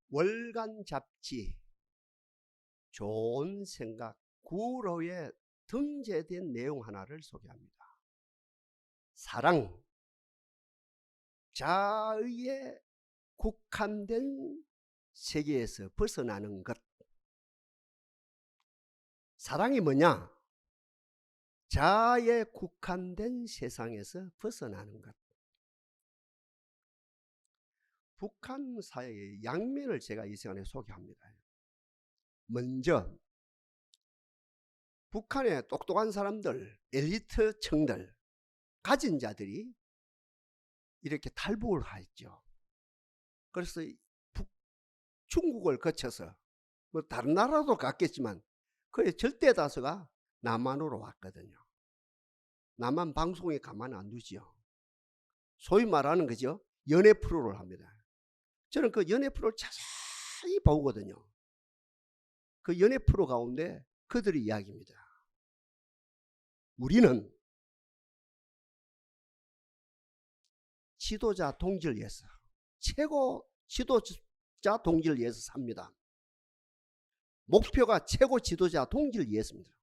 월간 잡지 좋은 생각 9호에 등재된 내용 하나를 소개합니다. 사랑, 자의에 국한된 세계에서 벗어나는 것. 사랑이 뭐냐? 자아에 국한된 세상에서 벗어나는 것. 북한 사회의 양면을 제가 이 시간에 소개합니다. 먼저 북한의 똑똑한 사람들, 엘리트층들, 가진 자들이 이렇게 탈북을 하였죠. 그래서 중국을 거쳐서 뭐 다른 나라도 갔겠지만 그의 절대 다수가 남한으로 왔거든요. 남한 방송에 가만 안 두지요. 소위 말하는 거죠. 연애 프로를 합니다. 저는 그 연애 프로를 자세히 보거든요. 그 연애 프로 가운데 그들의 이야기입니다. 우리는 지도자 동지를 위해서, 최고 지도자 동지를 위해서 삽니다. 목표가 최고 지도자 동지를 위해서입니다.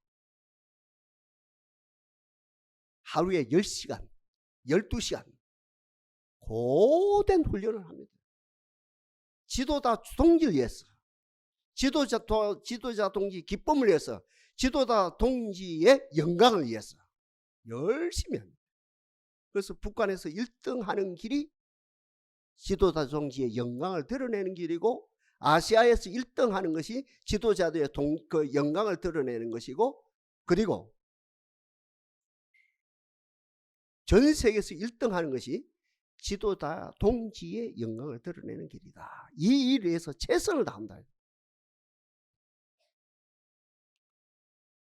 하루에 10시간, 12시간 고된 훈련을 합니다. 지도자 동지를 위해서, 지도자 동지 기쁨을 위해서, 지도자 동지의 영광을 위해서 열심히 합니다. 그래서 북한에서 1등하는 길이 지도자 동지의 영광을 드러내는 길이고, 아시아에서 1등하는 것이 지도자들의 그 영광을 드러내는 것이고, 그리고 전 세계에서 1등하는 것이 지도자 동지의 영광을 드러내는 길이다. 이 일을 위해서 최선을 다한다.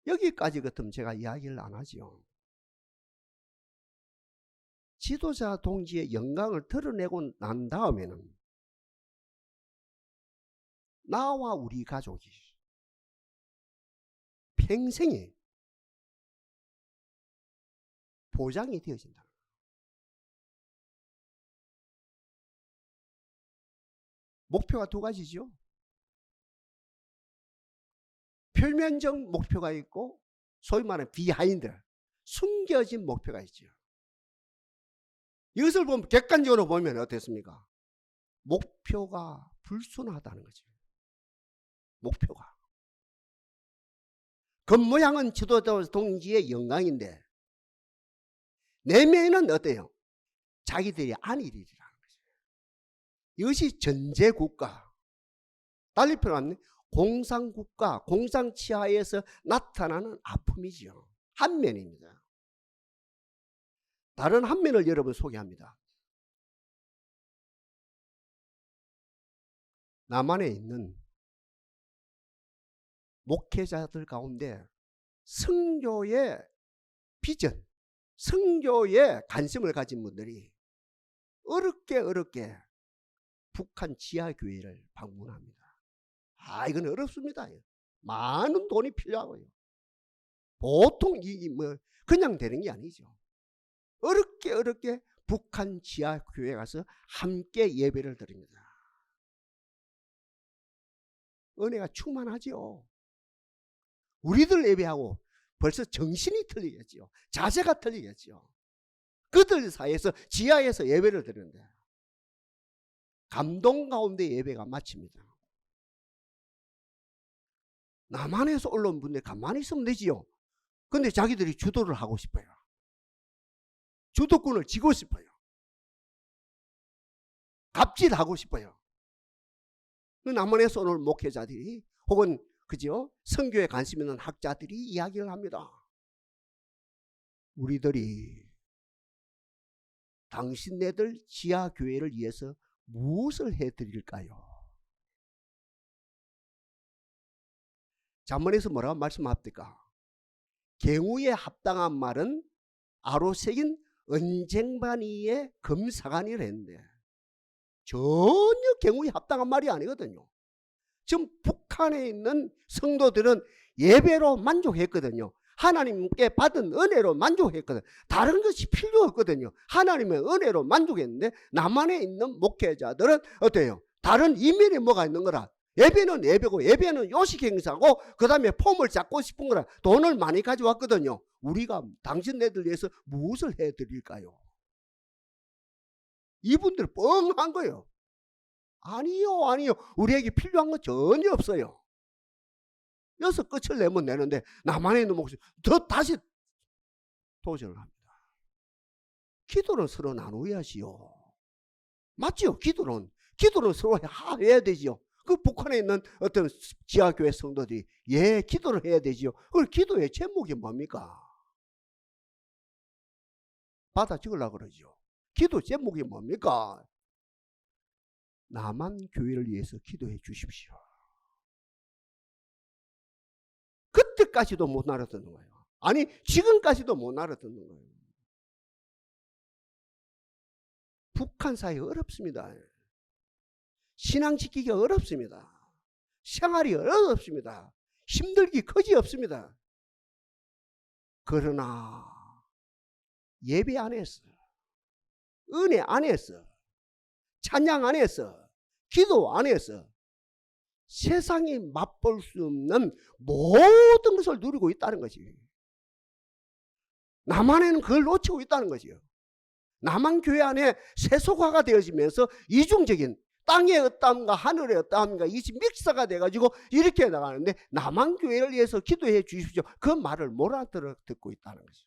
여기까지 같으면 제가 이야기를 안 하죠. 지도자 동지의 영광을 드러내고 난 다음에는 나와 우리 가족이 평생에 보장이 되어진다. 목표가 두 가지죠. 표면적 목표가 있고 소위 말하는 비하인드, 숨겨진 목표가 있죠. 이것을 보면 객관적으로 보면 어떻습니까? 목표가 불순하다는 거죠. 목표가. 겉모양은 지도자 동지의 영광인데 내면은 어때요? 자기들이 안일이라는 거죠. 이것이 전제국가, 달리 표현하면 공산국가, 공산치하에서 나타나는 아픔이죠. 한 면입니다. 다른 한 면을 여러분 소개합니다. 남한에 있는 목회자들 가운데 선교의 비전, 선교에 관심을 가진 분들이 어렵게 북한 지하교회를 방문합니다. 이건 어렵습니다. 많은 돈이 필요하고요. 보통 그냥 되는 게 아니죠. 어렵게 북한 지하교회에 가서 함께 예배를 드립니다. 은혜가 충만하죠. 우리들 예배하고 벌써 정신이 틀리겠죠. 자세가 틀리겠죠. 그들 사이에서 지하에서 예배를 드리는데 감동 가운데 예배가 마칩니다. 남한에서 올라온 분들 가만히 있으면 되지요. 근데 자기들이 주도를 하고 싶어요. 주도권을 쥐고 싶어요. 갑질하고 싶어요. 남한에서 오늘 목회자들이 혹은 그죠? 선교에 관심 있는 학자들이 이야기를 합니다. 우리들이 당신네들 지하교회를 위해서 무엇을 해드릴까요? 잠언에서 뭐라고 말씀합니까? 경우에 합당한 말은 아로새긴 언쟁반이의 금사간이라 했는데 전혀 경우에 합당한 말이 아니거든요. 지금 북한에 있는 성도들은 예배로 만족했거든요. 하나님께 받은 은혜로 만족했거든요. 다른 것이 필요 없거든요. 하나님의 은혜로 만족했는데 남한에 있는 목회자들은 어때요? 다른 이면에 뭐가 있는 거라. 예배는 예배고 예배는 요식 행사고 그 다음에 폼을 잡고 싶은 거라. 돈을 많이 가져왔거든요. 우리가 당신네들 위해서 무엇을 해드릴까요? 이분들 뻥한 거예요. 아니요, 아니요. 우리에게 필요한 건 전혀 없어요. 여기서 끝을 내면 내는데 나만의 있는 목소리 더 다시 도전을 합니다. 기도는 서로 나누어야지요. 맞죠? 기도는 서로 해야 되지요. 그 북한에 있는 어떤 지하교회 성도들이 기도를 해야 되지요. 그 기도의 제목이 뭡니까? 받아 적으려고 그러죠. 기도 제목이 뭡니까? 남한 교회를 위해서 기도해 주십시오. 그때까지도 못 알아듣는 거예요. 아니 지금까지도 못 알아듣는 거예요. 북한 사회 어렵습니다. 신앙 지키기가 어렵습니다. 생활이 어렵습니다. 힘들기 거지없습니다. 그러나 예배 안에서, 은혜 안에서, 찬양 안에서, 기도 안에서 세상이 맛볼 수 없는 모든 것을 누리고 있다는 거지. 남한에는 그걸 놓치고 있다는 거지요. 남한 교회 안에 세속화가 되어지면서 이중적인 땅의 어떠함과 하늘의 어떠함과 이것이 믹스가 돼가지고 이렇게 나가는데 남한 교회를 위해서 기도해 주십시오. 그 말을 못 알아듣고 있다는 거죠.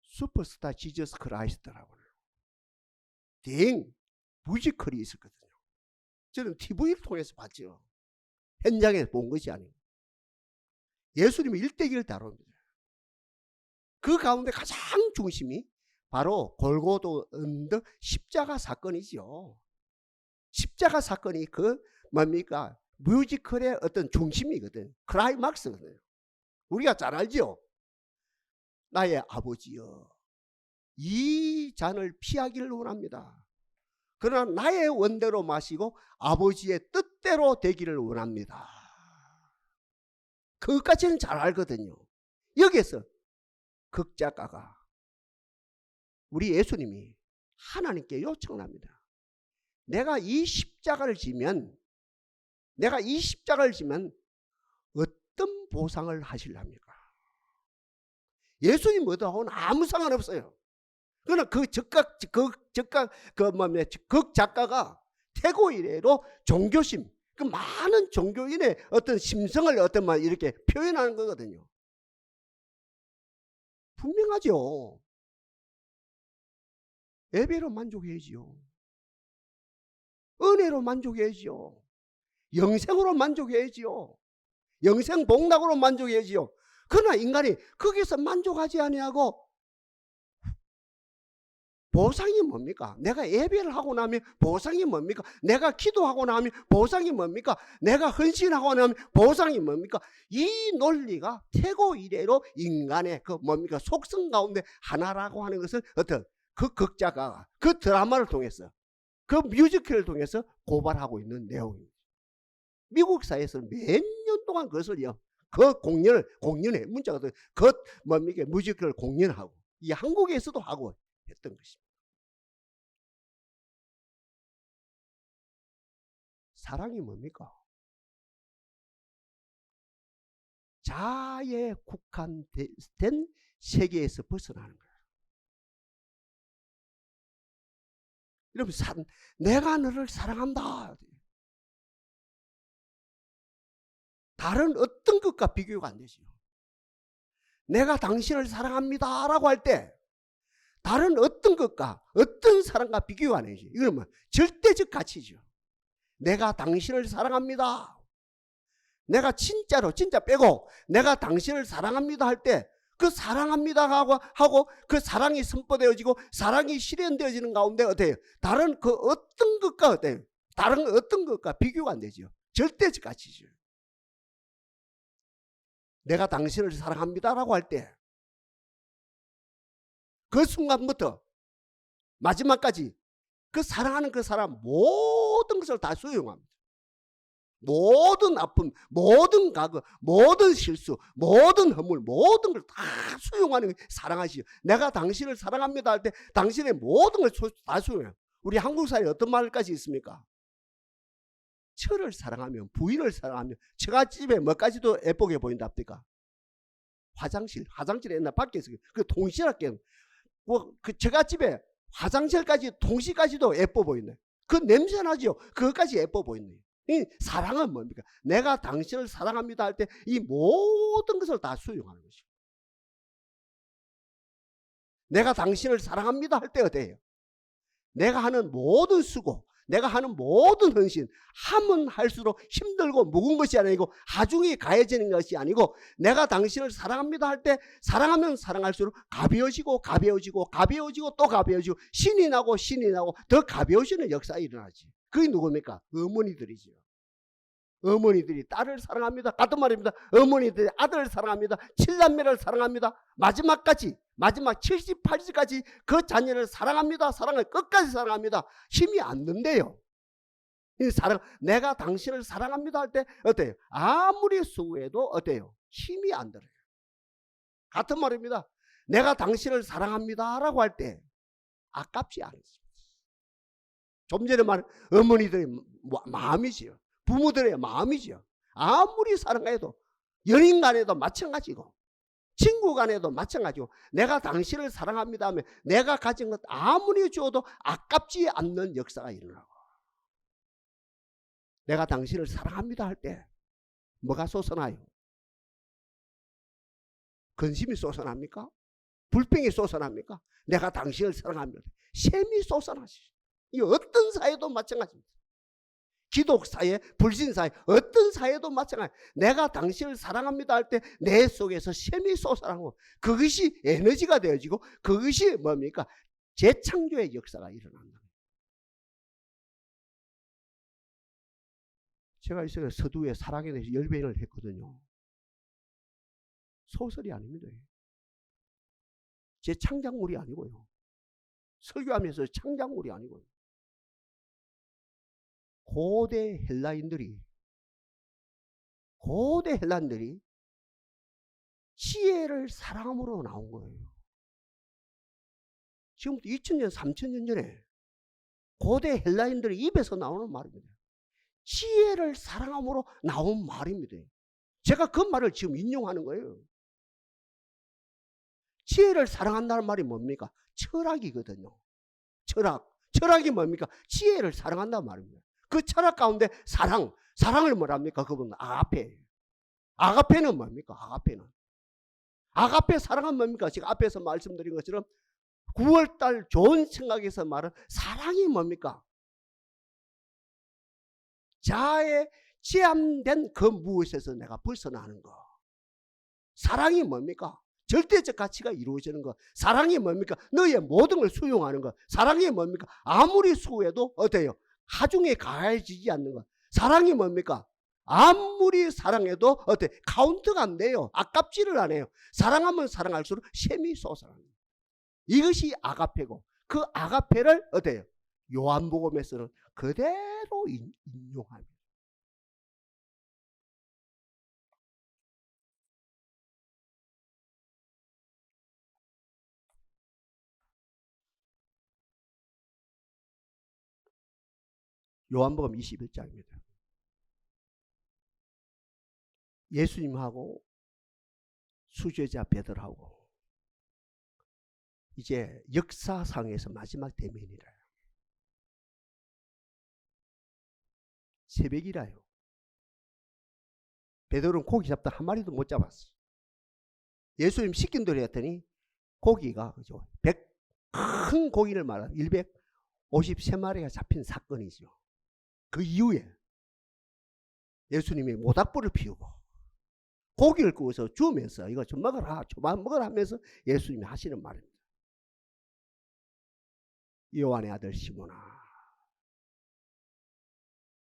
슈퍼스타 지저스 크라이스트라고 대형 뮤지컬이 있었거든요. 저는 TV를 통해서 봤죠. 현장에서 본 것이 아니고. 예수님이 일대기를 다룹니다. 그 가운데 가장 중심이 바로 골고다 언덕 십자가 사건이죠. 십자가 사건이 그 뭡니까? 뮤지컬의 어떤 중심이거든. 클라이막스거든요. 우리가 잘 알죠. 나의 아버지여, 이 잔을 피하기를 원합니다. 그러나 나의 원대로 마시고 아버지의 뜻대로 되기를 원합니다. 그것까지는 잘 알거든요. 여기에서 극작가가 우리 예수님이 하나님께 요청을 합니다. 내가 이 십자가를 지면 어떤 보상을 하실랍니까? 예수님 뭐하고는 아무 상관없어요. 그러나 극작가가 태고 이래로 종교심, 그 많은 종교인의 어떤 심성을 어떤 말 이렇게 표현하는 거거든요. 분명하죠. 예배로 만족해야지요. 은혜로 만족해야지요. 영생으로 만족해야지요. 영생 복락으로 만족해야지요. 그러나 인간이 거기서 만족하지 아니하고 보상이 뭡니까? 내가 예배를 하고 나면 보상이 뭡니까? 내가 기도하고 나면 보상이 뭡니까? 내가 헌신하고 나면 보상이 뭡니까? 이 논리가 태고 이래로 인간의 그 뭡니까? 속성 가운데 하나라고 하는 것을 어떤 그 극작가가 그 드라마를 통해서 그 뮤지컬을 통해서 고발하고 있는 내용입니다. 미국 사회에서는 몇 년 동안 그것을요. 그 공연에 문자가 그 뭡니까? 뮤지컬을 공연하고 이 한국에서도 하고 했던 것입니다. 사랑이 뭡니까? 자아에 국한된 세계에서 벗어나는 거예요. 여러분, 내가 너를 사랑한다. 다른 어떤 것과 비교가 안 되죠. 내가 당신을 사랑합니다 라고 할 때 다른 어떤 것과 어떤 사랑과 비교가 안 되죠. 이건 뭐 절대적 가치죠. 내가 당신을 사랑합니다. 내가 진짜로 진짜 빼고 내가 당신을 사랑합니다 할 때 그 사랑합니다 하고 그 사랑이 선포되어지고 사랑이 실현되어지는 가운데 어때요? 다른 그 어떤 것과 어때요? 다른 어떤 것과 비교가 안 되죠. 절대적 가치죠. 내가 당신을 사랑합니다 라고 할 때 그 순간부터 마지막까지 그 사랑하는 그 사람 모든 것을 다 수용합니다. 모든 아픔, 모든 과거, 모든 실수, 모든 허물, 모든 걸 다 수용하는 사랑하시죠. 내가 당신을 사랑합니다 할 때 당신의 모든 걸 다 수용해요. 우리 한국 사회에 어떤 말까지 있습니까? 처를 사랑하면, 부인을 사랑하면 처갓집에 뭐까지도 예쁘게 보인답니까? 화장실에 옛날 밖에서 그 동시락게 그 처갓집에 화장실까지 동시까지도 예뻐 보이네. 그 냄새 나죠. 그것까지 예뻐 보이네. 이 사랑은 뭡니까? 내가 당신을 사랑합니다 할 때 이 모든 것을 다 수용하는 것이고, 내가 당신을 사랑합니다 할 때 어때요? 내가 하는 모든 수고, 내가 하는 모든 헌신, 하면 할수록 힘들고 무거운 것이 아니고 하중이 가해지는 것이 아니고, 내가 당신을 사랑합니다 할 때 사랑하면 사랑할수록 가벼워지고 가벼워지고 가벼워지고 또 가벼워지고 신이 나고 더 가벼워지는 역사가 일어나지. 그게 누굽니까? 어머니들이죠. 어머니들이 딸을 사랑합니다. 같은 말입니다. 어머니들이 아들을 사랑합니다. 7남매를 사랑합니다. 마지막까지, 마지막 70, 80까지 그 자녀를 사랑합니다. 사랑을 끝까지 사랑합니다. 힘이 안 든대요. 이 사랑, 내가 당신을 사랑합니다 할 때 어때요? 아무리 수고해도 어때요? 힘이 안 들어요. 같은 말입니다. 내가 당신을 사랑합니다 라고 할 때 아깝지 않습니다. 좀 전에 말한 어머니들의 마음이지요. 부모들의 마음이죠. 아무리 사랑해도, 연인 간에도 마찬가지고 친구 간에도 마찬가지고, 내가 당신을 사랑합니다 하면 내가 가진 것 아무리 주어도 아깝지 않는 역사가 일어나고, 내가 당신을 사랑합니다 할 때 뭐가 솟아나요? 근심이 솟아납니까? 불평이 솟아납니까? 내가 당신을 사랑합니다. 샘이 솟아나시죠. 이 어떤 사회도 마찬가지입니다. 기독 사회, 불신 사회, 어떤 사회도 마찬가지. 내가 당신을 사랑합니다 할 때 내 속에서 샘이 솟아나고, 그것이 에너지가 되어지고, 그것이 뭡니까? 재창조의 역사가 일어난다. 제가 있어요. 서두에 사랑에 대해서 열변을 했거든요. 소설이 아닙니다. 제 창작물이 아니고요. 설교하면서 창작물이 아니고요. 고대 헬라인들이 지혜를 사랑함으로 나온 거예요. 지금부터 2000년, 3000년 전에 고대 헬라인들의 입에서 나오는 말입니다. 지혜를 사랑함으로 나온 말입니다. 제가 그 말을 지금 인용하는 거예요. 지혜를 사랑한다는 말이 뭡니까? 철학이거든요. 철학이 뭡니까? 지혜를 사랑한다는 말입니다. 그 철학 가운데 사랑을 뭐랍니까? 그분은 아가페는 뭡니까? 아가페 사랑은 뭡니까? 제가 앞에서 말씀드린 것처럼 9월달 좋은 생각에서 말은 사랑이 뭡니까? 자아에 제한된 그 무엇에서 내가 벗어나는 거. 사랑이 뭡니까? 절대적 가치가 이루어지는 것. 사랑이 뭡니까? 너의 모든 걸 수용하는 것. 사랑이 뭡니까? 아무리 수고해도 어때요? 하중에 가해지지 않는 것. 사랑이 뭡니까? 아무리 사랑해도 어때? 카운트가 안 돼요. 아깝지를 않아요. 사랑하면 사랑할수록 샘이 솟아납니다. 이것이 아가페고, 그 아가페를 어때요? 요한복음에서는 그대로 인용합니다. 요한복음 21장입니다. 예수님하고 수제자 베드로하고 이제 역사상에서 마지막 대면이라요. 새벽이라요. 베드로는 고기 잡다 한 마리도 못 잡았어. 예수님 시킨 대로 했더니 고기가 그죠? 큰 고기를 말하면 153마리가 잡힌 사건이죠. 그 이후에 예수님이 모닥불을 피우고 고기를 구워서 주면서 이거 좀 먹어라, 조만 먹어라 하면서 예수님이 하시는 말입니다. 요한의 아들 시몬아,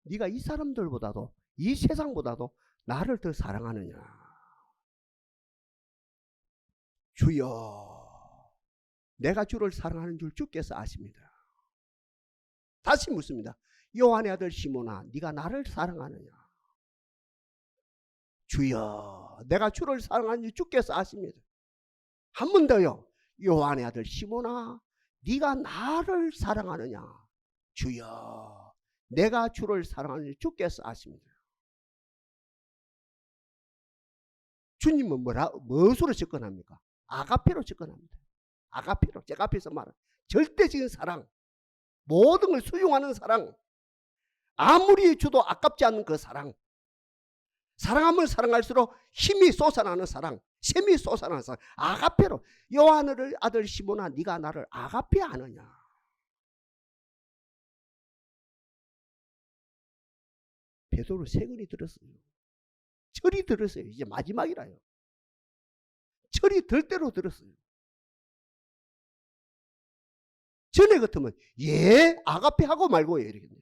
네가 이 사람들보다도, 이 세상보다도 나를 더 사랑하느냐? 주여, 내가 주를 사랑하는 줄 주께서 아십니다. 다시 묻습니다. 요한의 아들 시몬아, 네가 나를 사랑하느냐? 주여 내가 주를 사랑하니 주께서 아십니다. 한 번 더요. 요한의 아들 시몬아 네가 나를 사랑하느냐. 주여 내가 주를 사랑하니 주께서 아십니다. 주님은 무엇으로 접근합니까? 아가페로 접근합니다. 아가페로. 제가 앞에서 말한 절대적인 사랑, 모든 걸 수용하는 사랑, 아무리 줘도 아깝지 않은 그 사랑, 사랑하면 사랑할수록 힘이 솟아나는 사랑, 샘이 솟아나는 사랑, 아가페로. 요한의 아들 시몬아 네가 나를 아가페 아느냐. 베드로 세근이 들었어요. 철이 들었어요. 이제 마지막이라요. 철이 들 대로 들었어요. 전에 같으면 예 아가페 하고 말고요 이러겠네요.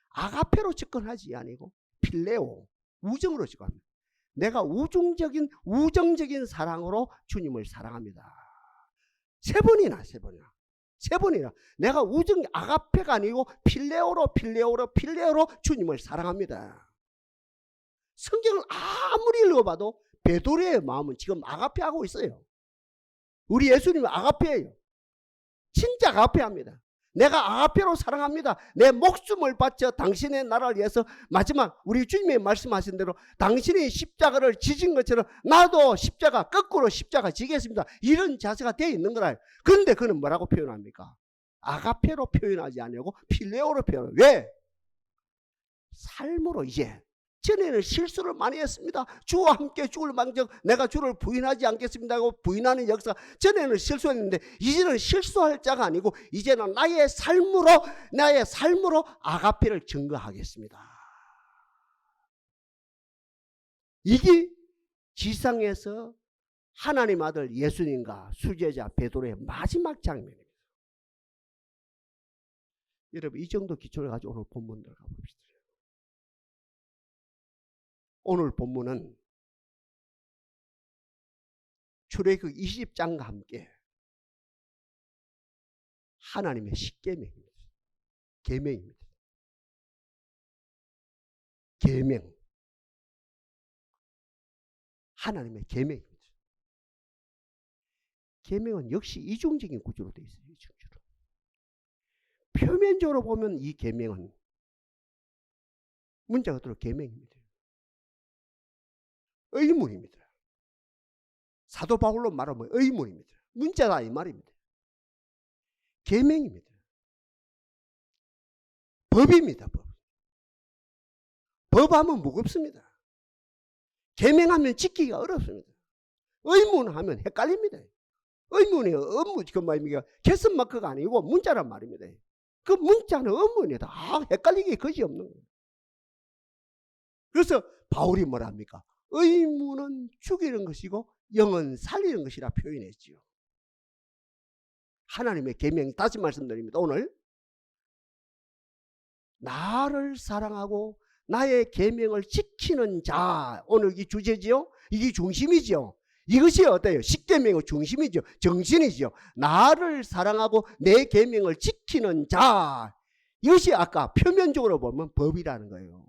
아가페로 접근하지 아니고 필레오, 우정으로 접근합니다. 내가 우정적인 사랑으로 주님을 사랑합니다. 세 번이나 내가 우정 아가페가 아니고 필레오로 주님을 사랑합니다. 성경을 아무리 읽어봐도 베드로의 마음은 지금 아가페 하고 있어요. 우리 예수님은 아가페예요. 진짜 아가페합니다. 내가 아가페로 사랑합니다. 내 목숨을 바쳐 당신의 나라를 위해서 마지막 우리 주님이 말씀하신 대로 당신이 십자가를 지진 것처럼 나도 거꾸로 십자가 지겠습니다. 이런 자세가 되어 있는 거라요. 그런데 그는 뭐라고 표현합니까? 아가페로 표현하지 않고 필레오로 표현해요. 왜? 삶으로 이제 전에는 실수를 많이 했습니다. 주와 함께 죽을 망정 내가 주를 부인하지 않겠습니다 하고 부인하는 역사, 전에는 실수했는데 이제는 실수할 자가 아니고 이제는 나의 삶으로 아가페를 증거하겠습니다. 이게 지상에서 하나님 아들 예수님과 수제자 베드로의 마지막 장면입니다. 여러분 이 정도 기초를 가지고 오늘 본문 들어가 봅시다. 오늘 본문은 출애굽 20장과 함께 하나님의 십계명입니다. 계명입니다. 계명. 하나님의 계명입니다. 계명은 역시 이중적인 구조로 되어 있어요. 이중적으로. 표면적으로 보면 이 계명은 문자 그대로 계명입니다. 의문입니다. 사도 바울로 말하면 의문입니다. 문자다 이 말입니다. 계명입니다. 법입니다. 법하면 무겁습니다. 계명하면 지키기가 어렵습니다. 의문하면 헷갈립니다. 의문이 의문 그 말입니까? 캐스마크가 아니고 문자란 말입니다. 그 문자는 의문이다. 헷갈리기 거지 없는 거예요. 그래서 바울이 뭐랍니까? 의문은 죽이는 것이고 영은 살리는 것이라 표현했지요. 하나님의 계명 다시 말씀드립니다. 오늘 나를 사랑하고 나의 계명을 지키는 자, 오늘 이 주제지요. 이게 중심이지요. 이것이 어때요? 십계명의 중심이죠. 정신이죠. 나를 사랑하고 내 계명을 지키는 자, 이것이 아까 표면적으로 보면 법이라는 거예요.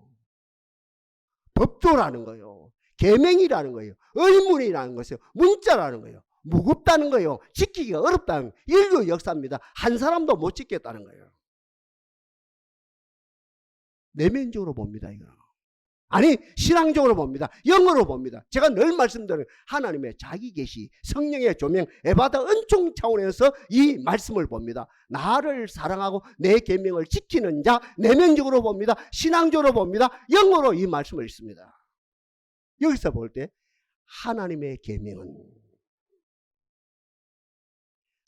법도라는 거예요. 계명이라는 거예요. 의문이라는 것이요. 문자라는 거예요. 무겁다는 거예요. 지키기가 어렵다는 거예요. 인류 역사입니다. 한 사람도 못 지켰다는 거예요. 내면적으로 봅니다. 이거. 아니 신앙적으로 봅니다. 영으로 봅니다. 제가 늘 말씀드리는 하나님의 자기 계시, 성령의 조명, 에바다 은총 차원에서 이 말씀을 봅니다. 나를 사랑하고 내 계명을 지키는 자, 내면적으로 봅니다. 신앙적으로 봅니다. 영으로 이 말씀을 읽습니다. 여기서 볼 때 하나님의 계명은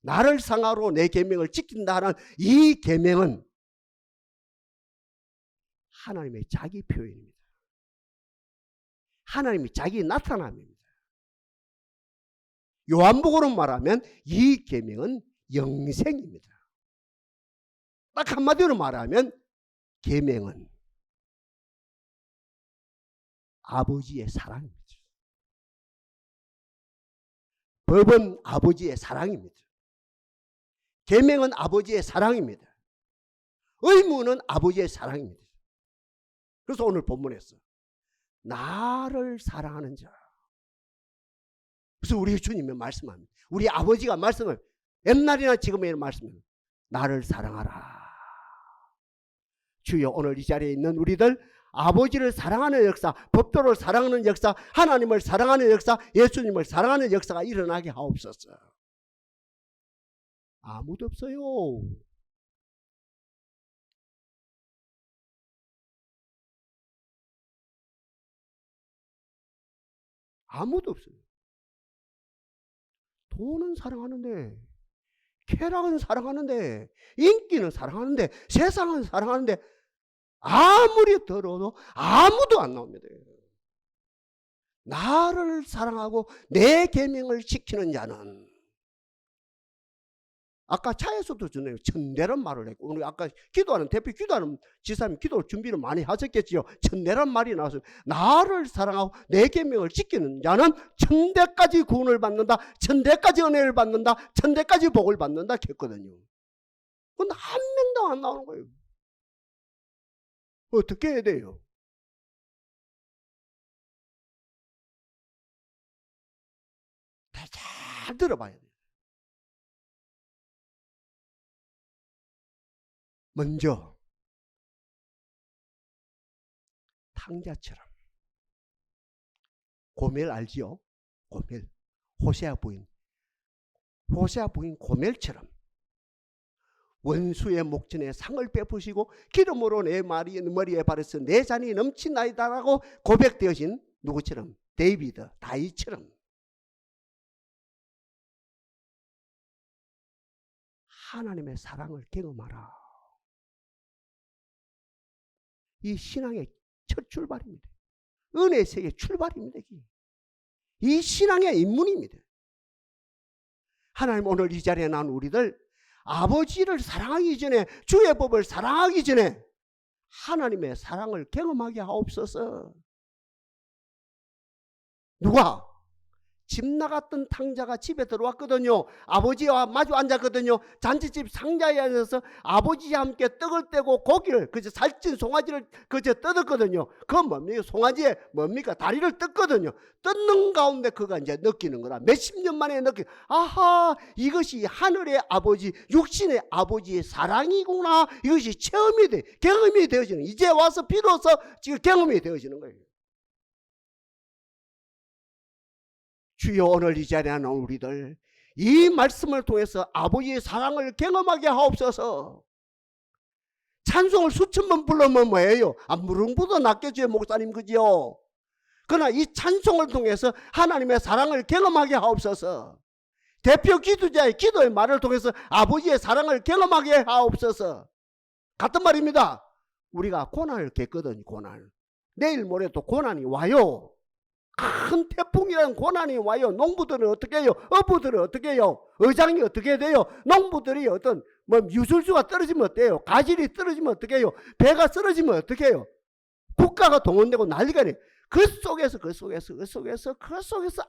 나를 사랑하고 내 계명을 지킨다는 이 계명은 하나님의 자기 표현입니다. 하나님이 자기 나타남입니다. 요한복음으로 말하면 이 계명은 영생입니다. 딱 한마디로 말하면 계명은 아버지의 사랑입니다. 법은 아버지의 사랑입니다. 계명은 아버지의 사랑입니다. 의무는 아버지의 사랑입니다. 그래서 오늘 본문에서 나를 사랑하는 자. 그래서 우리 주님이 말씀합니다. 우리 아버지가 말씀을 옛날이나 지금의 말씀을 나를 사랑하라. 주여, 오늘 이 자리에 있는 우리들 아버지를 사랑하는 역사, 법도를 사랑하는 역사, 하나님을 사랑하는 역사, 예수님을 사랑하는 역사가 일어나게 하옵소서. 아무도 없어요. 아무도 없어요. 돈은 사랑하는데, 쾌락은 사랑하는데, 인기는 사랑하는데, 세상은 사랑하는데, 아무리 들어도 아무도 안 나옵니다. 나를 사랑하고 내 계명을 지키는 자는, 아까 차에서도 전에 천대란 말을 했고, 우리 아까 기도하는 대표 기도하는 지사님 기도 준비를 많이 하셨겠지요. 천대란 말이 나와서 나를 사랑하고 내 계명을 지키는 자는 천대까지 구원을 받는다, 천대까지 은혜를 받는다, 천대까지 복을 받는다 했거든요. 그건 한 명도 안 나오는 거예요. 어떻게 해야 돼요? 잘 들어봐야 돼요. 먼저 탕자처럼, 고멜 알지요? 고멜, 호세아 부인 고멜처럼 원수의 목전에 상을 베푸시고 기름으로 내 머리에 바르서 내 잔이 넘치나이다라고 고백되어진 누구처럼? 다윗처럼 하나님의 사랑을 경험하라. 이 신앙의 첫 출발입니다. 은혜의 세계 출발입니다. 이 신앙의 입문입니다. 하나님, 오늘 이 자리에 난 우리들 아버지를 사랑하기 전에, 주의 법을 사랑하기 전에 하나님의 사랑을 경험하게 하옵소서. 누가? 집 나갔던 탕자가 집에 들어왔거든요. 아버지와 마주 앉았거든요. 잔치집 상자에 앉아서 아버지와 함께 떡을 떼고 고기를, 그저 살찐 송아지를 그저 뜯었거든요. 그건 뭡니까? 송아지에 뭡니까? 다리를 뜯거든요. 뜯는 가운데 그가 이제 느끼는 거라. 몇십 년 만에 아하, 이것이 하늘의 아버지, 육신의 아버지의 사랑이구나. 이것이 경험이 되어지는, 이제 와서 비로소 지금 경험이 되어지는 거예요. 주여, 오늘 이 자리에 있는 우리들 이 말씀을 통해서 아버지의 사랑을 경험하게 하옵소서. 찬송을 수천 번 불러면 뭐예요? 무릉부도 낚여줘요, 목사님, 그지요? 그러나 이 찬송을 통해서 하나님의 사랑을 경험하게 하옵소서. 대표 기도자의 기도의 말을 통해서 아버지의 사랑을 경험하게 하옵소서. 같은 말입니다. 우리가 고난을 겪거든요. 고난. 내일 모레 또 고난이 와요. 큰 태풍이라는 고난이 와요. 농부들은 어떻게 해요? 어부들은 어떻게 해요? 의장이 어떻게 돼요? 농부들이 어떤 유술수가 떨어지면 어때요? 가지리 떨어지면 어떻게 해요? 배가 쓰러지면 어떻게 해요? 국가가 동원되고 난리가 나요. 그 속에서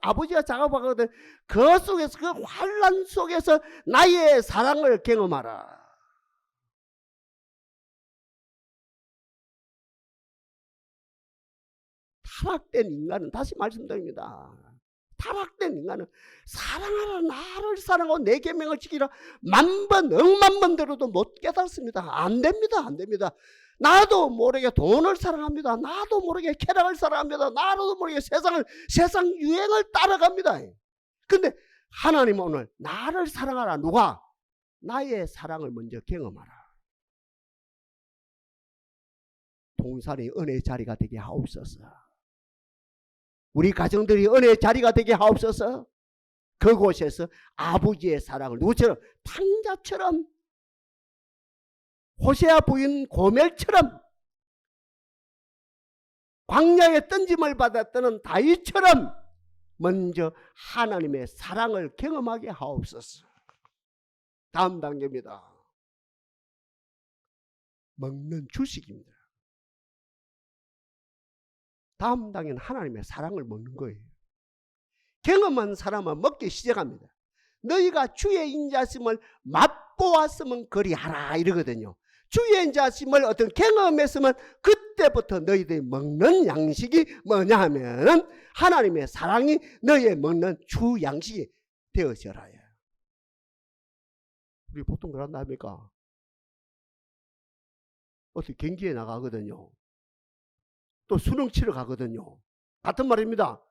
아버지가 작업하거든. 그 속에서, 그 환난 속에서 나의 사랑을 경험하라. 타락된 인간은, 다시 말씀드립니다, 타락된 인간은 사랑하라, 나를 사랑하고 내 계명을 지키라 만번 억만번 들어도 못 깨닫습니다. 안됩니다. 나도 모르게 돈을 사랑합니다. 나도 모르게 쾌락을 사랑합니다. 나도 모르게 세상 유행을 따라갑니다. 근데 하나님은 오늘 나를 사랑하라. 누가? 나의 사랑을 먼저 경험하라. 동산이 은혜의 자리가 되게 하옵소서. 우리 가정들이 은혜의 자리가 되게 하옵소서. 그곳에서 아버지의 사랑을, 누구처럼? 탕자처럼, 호세아 부인 고멜처럼, 광야에 던짐을 받았던 다윗처럼 먼저 하나님의 사랑을 경험하게 하옵소서. 다음 단계입니다. 먹는 주식입니다. 다음 단계는 하나님의 사랑을 먹는 거예요. 경험한 사람은 먹기 시작합니다. 너희가 주의 인자심을 맛보았으면 그리하라 이러거든요. 주의 인자심을 어떤 경험했으면 그때부터 너희들이 먹는 양식이 뭐냐 하면은 하나님의 사랑이 너희의 먹는 주 양식이 되어져라. 우리 보통 그런다 합니까? 어떻게 경기에 나가거든요. 또 수능 치러 가거든요. 같은 말입니다.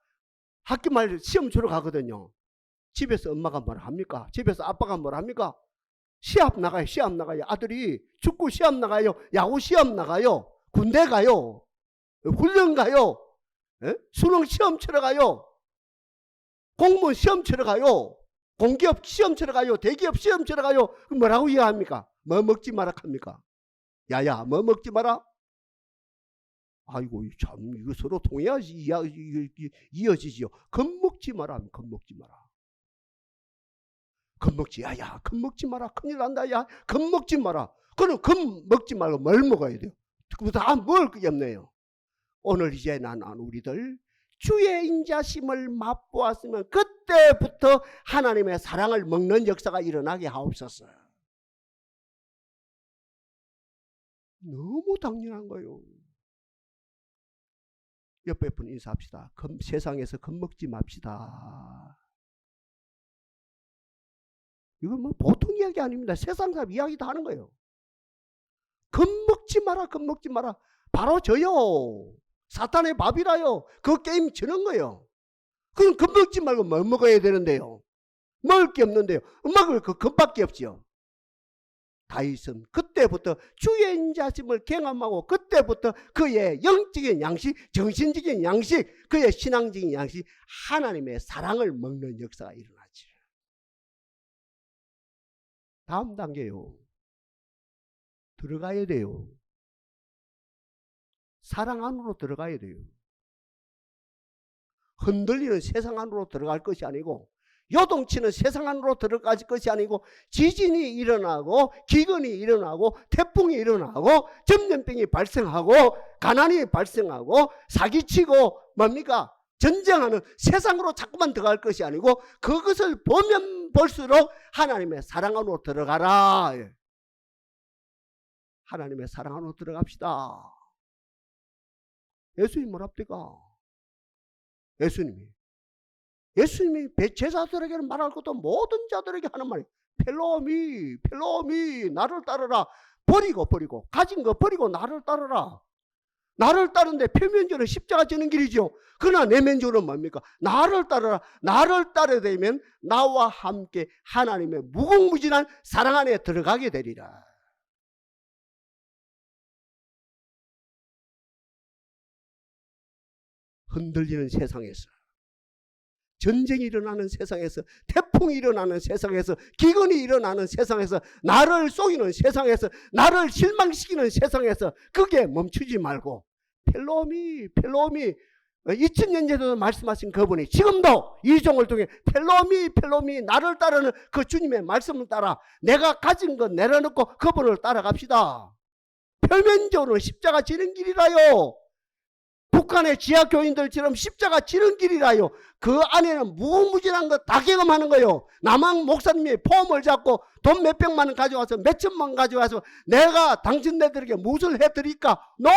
학기 말 시험 치러 가거든요. 집에서 엄마가 뭐라 합니까? 집에서 아빠가 뭐라 합니까? 시합 나가요. 시합 나가요. 아들이 축구 시합 나가요. 야구 시합 나가요. 군대 가요. 훈련 가요. 에? 수능 시험 치러 가요. 공무원 시험 치러 가요. 공기업 시험 치러 가요. 대기업 시험 치러 가요. 뭐라고 이해합니까? 뭐 먹지 마라 합니까? 야야, 뭐 먹지 마라? 아이고, 참, 이거 서로 통해야지 이어지지요. 겁먹지 마라, 겁먹지 마라. 겁먹지, 야야, 겁먹지 마라. 큰일 난다, 야. 겁먹지 마라. 그럼 겁먹지 말고 뭘 먹어야 돼요? 다 먹을 게 없네요. 오늘 이제 난 우리들 주의 인자심을 맛보았으면 그때부터 하나님의 사랑을 먹는 역사가 일어나게 하옵소서. 너무 당연한 거예요. 옆에 분 인사합시다. 세상에서 겁먹지 맙시다. 이건 뭐 보통 이야기 아닙니다. 세상 사람 이야기 다 하는 거예요. 겁먹지 마라, 겁먹지 마라. 바로 저요. 사탄의 밥이라요. 그 게임 지는 거예요. 그럼 겁먹지 말고 뭐 먹어야 되는데요. 먹을 게 없는데요. 먹을 그 겁밖에 없지요. 다윗은 그때부터 주의 인자심을 경험하고 그때부터 그의 영적인 양식, 정신적인 양식, 그의 신앙적인 양식, 하나님의 사랑을 먹는 역사가 일어나지. 다음 단계요. 들어가야 돼요. 사랑 안으로 들어가야 돼요. 흔들리는 세상 안으로 들어갈 것이 아니고, 요동치는 세상 안으로 들어갈 것이 아니고, 지진이 일어나고 기근이 일어나고 태풍이 일어나고 전염병이 발생하고 가난이 발생하고 사기치고 뭡니까? 전쟁하는 세상으로 자꾸만 들어갈 것이 아니고 그것을 보면 볼수록 하나님의 사랑 안으로 들어가라. 하나님의 사랑 안으로 들어갑시다. 예수님 뭐랍니까? 예수님이 제자들에게는 말할 것도 모든 자들에게 하는 말이 펠로미 나를 따르라. 버리고 가진 거 버리고 나를 따르라. 나를 따르는데 표면적으로 십자가 지는 길이죠. 그러나 내면적으로 뭡니까? 나를 따르라. 나를 따르게 되면 나와 함께 하나님의 무궁무진한 사랑 안에 들어가게 되리라. 흔들리는 세상에서, 전쟁이 일어나는 세상에서, 태풍이 일어나는 세상에서, 기근이 일어나는 세상에서, 나를 속이는 세상에서, 나를 실망시키는 세상에서 그게 멈추지 말고 펠로미 2000년 전에도 말씀하신 그분이 지금도 이종을 통해 펠로미 나를 따르는 그 주님의 말씀을 따라 내가 가진 것 내려놓고 그분을 따라갑시다. 표면적으로 십자가 지는 길이라요. 북한의 지하교인들처럼 십자가 지는 길이라요. 그 안에는 무궁무진한 거 다 경험하는 거예요. 남한 목사님이 폼을 잡고 돈 몇백만 원 가져와서 몇천만 가져와서 내가 당신네들에게 무엇을 해드릴까? 노.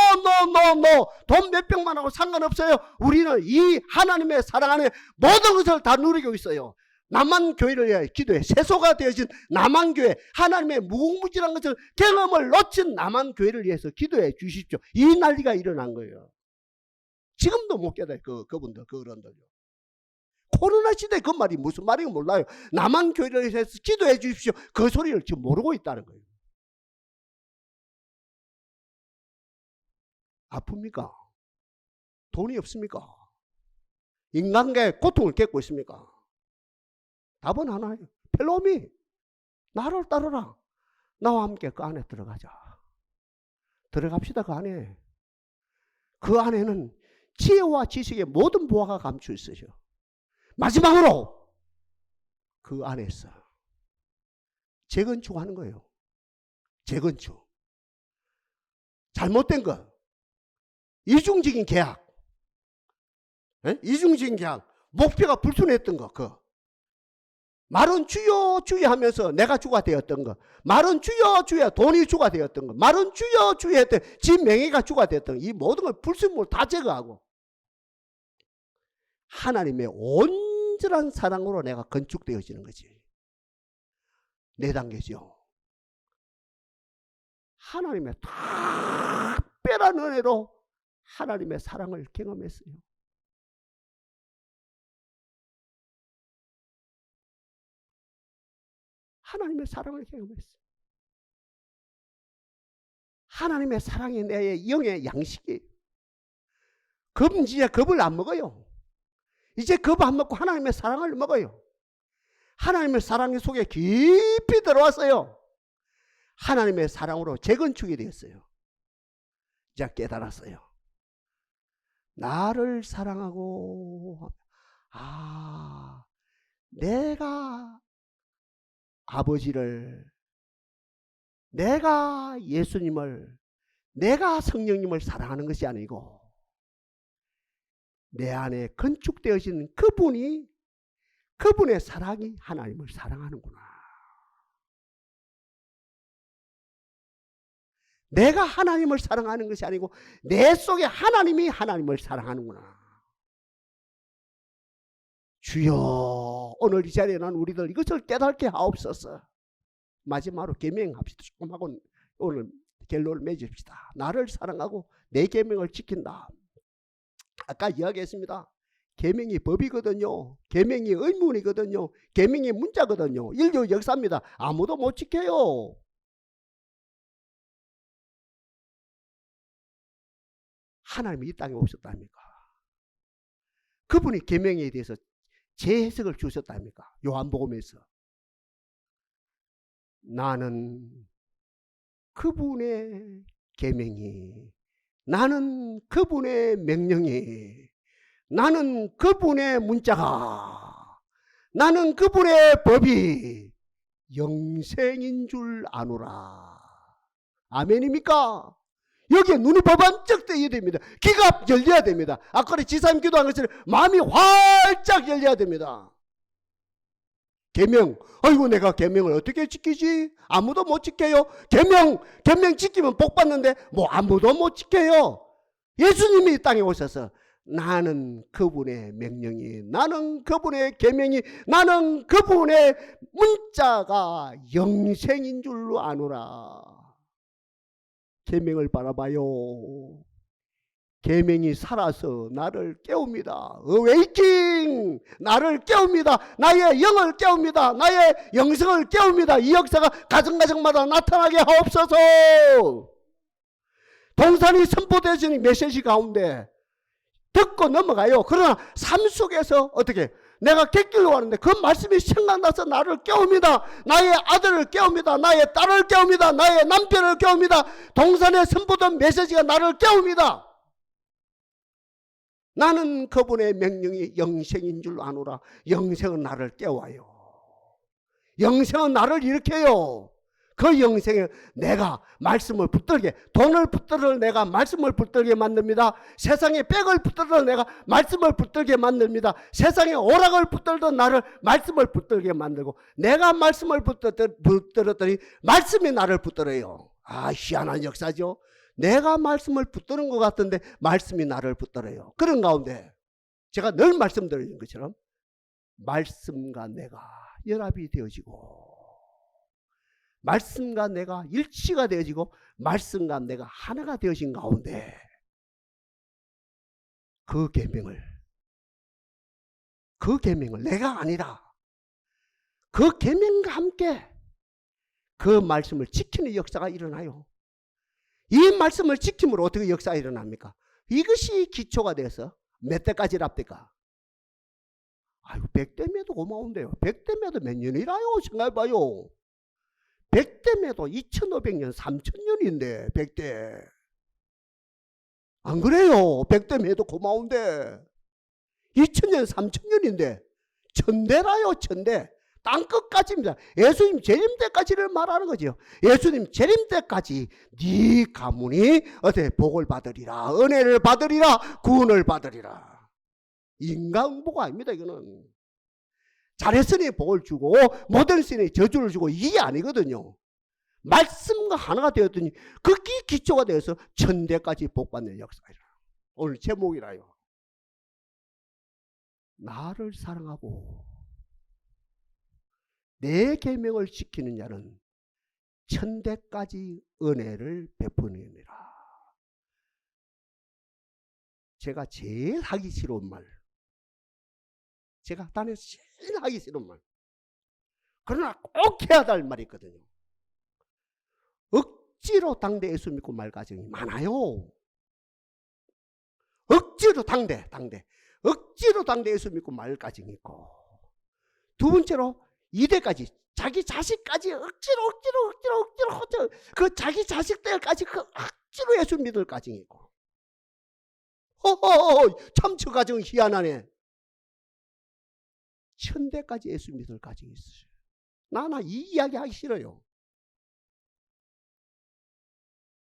돈 몇백만 원하고 상관없어요. 우리는 이 하나님의 사랑 안에 모든 것을 다 누리고 있어요. 남한교회를 위해 기도해. 세소가 되어진 남한교회, 하나님의 무궁무진한 것을 경험을 놓친 남한교회를 위해서 기도해 주십시오. 이 난리가 일어난 거예요. 지금도 못 깨달아요. 그분들, 그 어른들요. 코로나 시대에 그 말이 무슨 말인지 몰라요. 남한 교회를 해서 기도해 주십시오. 그 소리를 지금 모르고 있다는 거예요. 아픕니까? 돈이 없습니까? 인간계의 고통을 겪고 있습니까? 답은 하나예요. 펠로미, 나를 따르라. 나와 함께 그 안에 들어가자. 들어갑시다. 그 안에. 그 안에는 지혜와 지식의 모든 보화가 감추어 있으셔. 마지막으로 그 안에서 재건축하는 거예요. 재건축. 잘못된 거. 이중적인 계약. 이중적인 계약. 목표가 불순했던 거. 말은 주여 주여 하면서 내가 주가 되었던 거, 말은 주여 주여 돈이 주가 되었던 거, 말은 주여 주여 했던 지 명예가 주가 되었던 거, 이 모든 걸 불순물 다 제거하고 하나님의 온전한 사랑으로 내가 건축되어지는 거지. 네 단계죠. 하나님의 특별한 은혜로 하나님의 사랑을 경험했어요. 하나님의 사랑을 경험했어요. 하나님의 사랑이 내 영의 양식이에요. 겁은 이제 겁을 안 먹어요. 이제 겁 안 먹고 하나님의 사랑을 먹어요. 하나님의 사랑 속에 깊이 들어왔어요. 하나님의 사랑으로 재건축이 되었어요. 이제 깨달았어요. 나를 사랑하고, 내가 아버지를, 내가 예수님을, 내가 성령님을 사랑하는 것이 아니고 내 안에 건축되어진 그분이, 그분의 사랑이 하나님을 사랑하는구나. 내가 하나님을 사랑하는 것이 아니고 내 속에 하나님이 하나님을 사랑하는구나. 주여, 오늘 이 자리에 난 우리들 이것을 깨닫게 하옵소서. 마지막으로 계명합시다. 조금 하고 오늘 결론을 맺읍시다. 나를 사랑하고 내 계명을 지킨다. 아까 이야기했습니다. 계명이 법이거든요. 계명이 의문이거든요. 계명이 문자거든요. 인류 역사입니다. 아무도 못 지켜요. 하나님이 이 땅에 오셨답니까? 그분이 계명에 대해서 재해석을 주셨답니까? 요한복음에서. 나는 그분의 계명이, 나는 그분의 명령이, 나는 그분의 문자가, 나는 그분의 법이 영생인 줄 아노라. 아멘입니까? 여기에 눈이 번쩍 뜨여야 됩니다. 귀가 열려야 됩니다. 아까 지사님 기도한 것처럼 마음이 활짝 열려야 됩니다. 계명, 아이고 내가 계명을 어떻게 지키지? 아무도 못 지켜요. 계명 지키면 복 받는데 뭐 아무도 못 지켜요. 예수님이 이 땅에 오셔서 나는 그분의 명령이, 나는 그분의 계명이, 나는 그분의 문자가 영생인 줄로 아노라. 계명을 바라봐요. 계명이 살아서 나를 깨웁니다. 어웨이킹, 나를 깨웁니다. 나의 영을 깨웁니다. 나의 영성을 깨웁니다. 이 역사가 가정가정마다 나타나게 하옵소서. 동산이 선포되어지는 메시지 가운데 듣고 넘어가요. 그러나 삶 속에서 어떻게 내가 객길로 왔는데 그 말씀이 생각나서 나를 깨웁니다. 나의 아들을 깨웁니다. 나의 딸을 깨웁니다. 나의 남편을 깨웁니다. 동산에 선포된 메시지가 나를 깨웁니다. 나는 그분의 명령이 영생인 줄 아노라. 영생은 나를 깨워요. 영생은 나를 일으켜요. 그 영생에 내가 말씀을 붙들게, 돈을 붙들어 내가 말씀을 붙들게 만듭니다. 세상에 백을 붙들어 내가 말씀을 붙들게 만듭니다. 세상에 오락을 붙들던 나를 말씀을 붙들게 만들고, 내가 말씀을 붙들었더니 말씀이 나를 붙들어요. 희한한 역사죠. 내가 말씀을 붙드는 것 같은데 말씀이 나를 붙들어요. 그런 가운데 제가 늘 말씀드리는 것처럼 말씀과 내가 연합이 되어지고, 말씀과 내가 일치가 되어지고, 말씀과 내가 하나가 되어진 가운데 그 계명을 내가 아니라 그 계명과 함께 그 말씀을 지키는 역사가 일어나요. 이 말씀을 지킴으로 어떻게 역사가 일어납니까? 이것이 기초가 돼서 몇 대까지랍니까? 아이고 100대매도 고마운데요. 100대매도 몇 년이라요? 생각해봐요. 100대매도 2500년 3000년인데 100대 안 그래요? 100대매도 고마운데 2000년 3000년인데 1000대라요. 1000대 땅끝까지입니다. 예수님 재림 때까지를 말하는 거죠. 예수님 재림 때까지 네 가문이 어때 복을 받으리라, 은혜를 받으리라, 구원을 받으리라. 인간보가 아닙니다. 이거는 잘했으니 복을 주고 못했으니 저주를 주고 이게 아니거든요. 말씀과 하나가 되었더니 그 기초가 되어서 천대까지 복받는 역사이라. 오늘 제목이라요. 나를 사랑하고 내 계명을 지키는 자는 천대까지 은혜를 베푸느니라. 제가 제일 하기 싫은 말, 제가 단에서 제일 하기 싫은 말, 그러나 꼭 해야 할 말이 있거든요. 억지로 당대 예수 믿고 말 가정이 많아요. 억지로 당대 억지로 당대 예수 믿고 말 가정이 있고, 두 번째로 이대까지 자기 자식까지 억지로 그 자기 자식들까지 그 억지로 예수 믿을 가정이 있고, 참 저 가정 희한하네. 천대까지 예수 믿을 가정이 있어요. 나 이 이야기 하기 싫어요.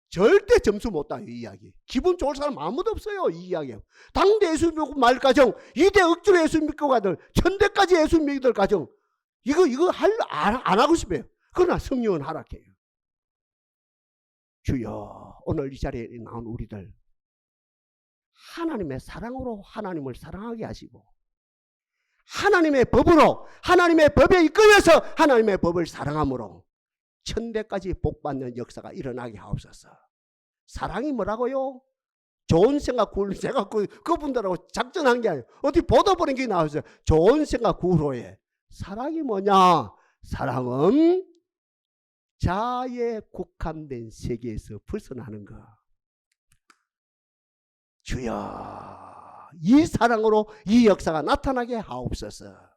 절대 점수 못 따요. 이 이야기 기분 좋을 사람 아무도 없어요. 이 이야기 당대 예수 믿고 말 가정, 이대 억지로 예수 믿고 가들, 천대까지 예수 믿을 가정, 이거 안 하고 싶어요. 그러나 성령은 하락해요. 주여, 오늘 이 자리에 나온 우리들 하나님의 사랑으로 하나님을 사랑하게 하시고, 하나님의 법으로, 하나님의 법에 이끌려서 하나님의 법을 사랑함으로 천대까지 복받는 역사가 일어나게 하옵소서. 사랑이 뭐라고요? 좋은 생각 구로, 제가 그분들하고 작전한 게 아니에요. 어디 보도 보는 게 나왔어요. 좋은 생각 구로에. 사랑이 뭐냐? 사랑은 자아에 국한된 세계에서 벗어나는 것. 주여, 이 사랑으로 이 역사가 나타나게 하옵소서.